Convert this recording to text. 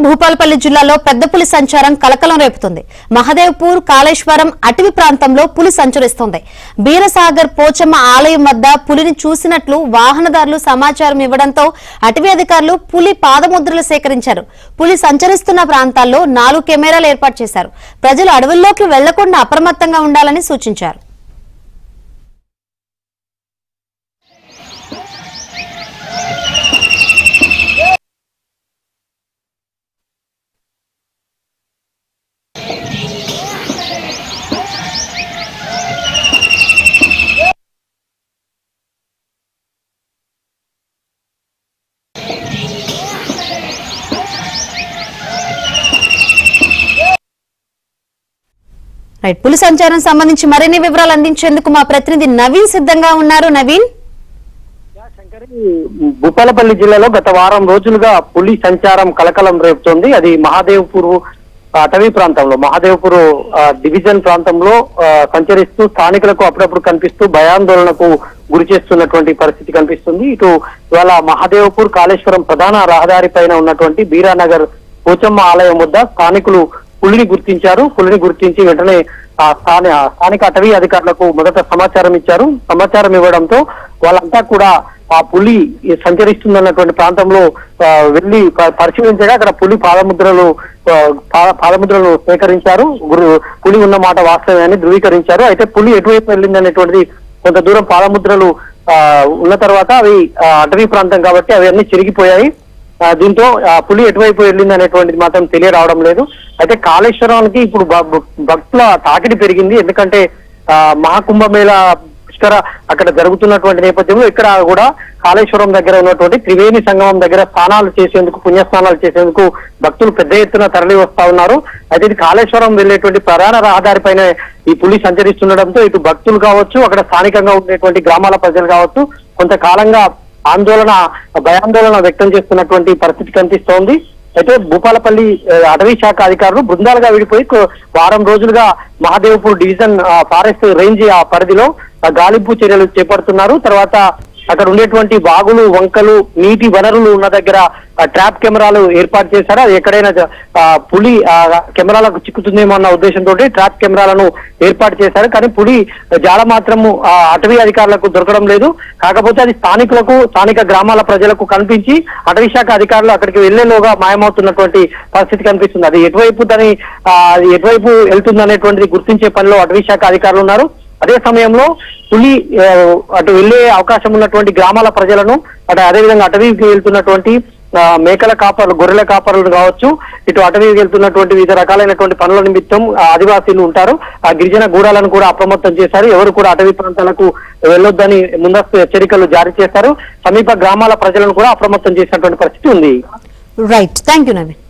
భూపాలపల్లి జిల్లాలో పెద్ద పులి సంచారం కలకలం రేపుతుంది. మహదేవ్పూర్, కాళేశ్వరం అటవీ ప్రాంతంలో పులి సంచరిస్తోంది. బీరసాగర్ పోచమ్మ ఆలయం వద్ద పులిని చూసినట్లు వాహనదారులు సమాచారం ఇవ్వడంతో అటవీ అధికారులు పులి పాదముద్రలు సేకరించారు. పులి సంచరిస్తున్న ప్రాంతాల్లో 4 కెమెరాలు ఏర్పాటు చేశారు. ప్రజలు అడవుల్లోకి వెళ్లకుండా అప్రమత్తంగా ఉండాలని సూచించారు. పులి సంచారం సంబంధించి మరిన్ని వివరాలు అందించేందుకు మా ప్రతినిధి నవీన్ సిద్ధంగా ఉన్నారు. నవీన్, భూపాలపల్లి జిల్లాలో గత వారం రోజులుగా పులి సంచారం కలకలం రేపుతోంది. అది మహాదేవ్పూర్ అటవీ ప్రాంతంలో, మహాదేవ్పూర్ డివిజన్ ప్రాంతంలో సంచరిస్తూ స్థానికులకు అప్పుడప్పుడు కనిపిస్తూ భయాందోళనకు గురి చేస్తున్నటువంటి పరిస్థితి కనిపిస్తుంది. ఇటు ఇవాళ మహాదేవ్పూర్ కాళేశ్వరం ప్రధాన రహదారి పైన ఉన్నటువంటి బీరానగర్ పోచమ్మ ఆలయం వద్ద స్థానికులు పులిని గుర్తించారు. పులిని గుర్తించి వెంటనే స్థానిక అటవీ అధికారులకు మొదట సమాచారం ఇచ్చారు. సమాచారం ఇవ్వడంతో వాళ్ళంతా కూడా ఆ పులి సంచరిస్తుందన్నటువంటి ప్రాంతంలో వెళ్లి పరిశీలించగా అక్కడ పులి పాదముద్రలు సేకరించారు. పులి ఉన్న మాట వాస్తవమే ధృవీకరించారు. అయితే పులి ఎటువైపు వెళ్ళింది అనేటువంటిది కొంత దూరం పాదముద్రలు ఉన్న తర్వాత అవి అటవీ ప్రాంతం కాబట్టి అవి అన్ని చెరిగిపోయాయి. దీంతో పులి ఎటువైపు వెళ్ళింది అనేటువంటిది మాత్రం తెలియరావడం లేదు. అయితే కాళేశ్వరానికి ఇప్పుడు భక్తుల తాకిడి పెరిగింది. ఎందుకంటే మహాకుంభమేళ పుష్కర అక్కడ జరుగుతున్నటువంటి నేపథ్యంలో ఇక్కడ కూడా కాళేశ్వరం దగ్గర ఉన్నటువంటి త్రివేణి సంగమం దగ్గర స్నానాలు చేసేందుకు, పుణ్యస్నానాలు చేసేందుకు భక్తులు పెద్ద ఎత్తున తరలి వస్తా ఉన్నారు. అయితే ఇది కాళేశ్వరం వెళ్లేటువంటి ప్రధాన రహదారి పైన ఈ పులి సంచరిస్తుండడంతో ఇటు భక్తులు కావచ్చు, అక్కడ స్థానికంగా ఉండేటువంటి గ్రామాల ప్రజలు కావచ్చు కొంతకాలంగా భయాందోళన వ్యక్తం చేస్తున్నటువంటి పరిస్థితి కనిపిస్తోంది. అయితే భూపాలపల్లి అటవీ శాఖ అధికారులు బృందాలుగా విడిపోయి వారం రోజులుగా మహాదేవ్పూర్ డివిజన్ ఫారెస్ట్ రేంజ్ ఆ పరిధిలో గాలింపు చర్యలు చేపడుతున్నారు. తర్వాత అక్కడ ఉండేటువంటి వాగులు, వంకలు, నీటి వనరులు ఉన్న దగ్గర ట్రాప్ కెమెరాలు ఏర్పాటు చేశారు. అది ఎక్కడైనా పులి కెమెరాలకు చిక్కుతుందేమో అన్న ఉద్దేశంతో ట్రాప్ కెమెరాలను ఏర్పాటు చేశారు. కానీ పులి జాడ మాత్రము అటవీ అధికారులకు దొరకడం లేదు. కాకపోతే అది స్థానిక గ్రామాల ప్రజలకు కనిపించి అటవీ శాఖ అధికారులు అక్కడికి వెళ్లేలోగా మాయమవుతున్నటువంటి పరిస్థితి కనిపిస్తుంది. అది ఎటువైపు వెళ్తుంది అనేటువంటిది గుర్తించే పనిలో అటవీ శాఖ అధికారులు ఉన్నారు. అదే సమయంలో పులి అటు వెళ్లే అవకాశం ఉన్నటువంటి గ్రామాల ప్రజలను అదేవిధంగా అటవీకి వెళ్తున్నటువంటి మేకల కాపర్లు, గొర్రెల కాపర్లు కావచ్చు, ఇటు అటవీకి వెళ్తున్నటువంటి వివిధ రకాలైనటువంటి పనుల నిమిత్తం ఆదివాసీలు ఉంటారు. ఆ గిరిజన గూడాలను కూడా అప్రమత్తం చేశారు. ఎవరు కూడా అటవీ ప్రాంతాలకు వెళ్లొద్దని ముందస్తు హెచ్చరికలు జారీ చేశారు. సమీప గ్రామాల ప్రజలను కూడా అప్రమత్తం చేసినటువంటి పరిస్థితి ఉంది. Right, thank you Naveen.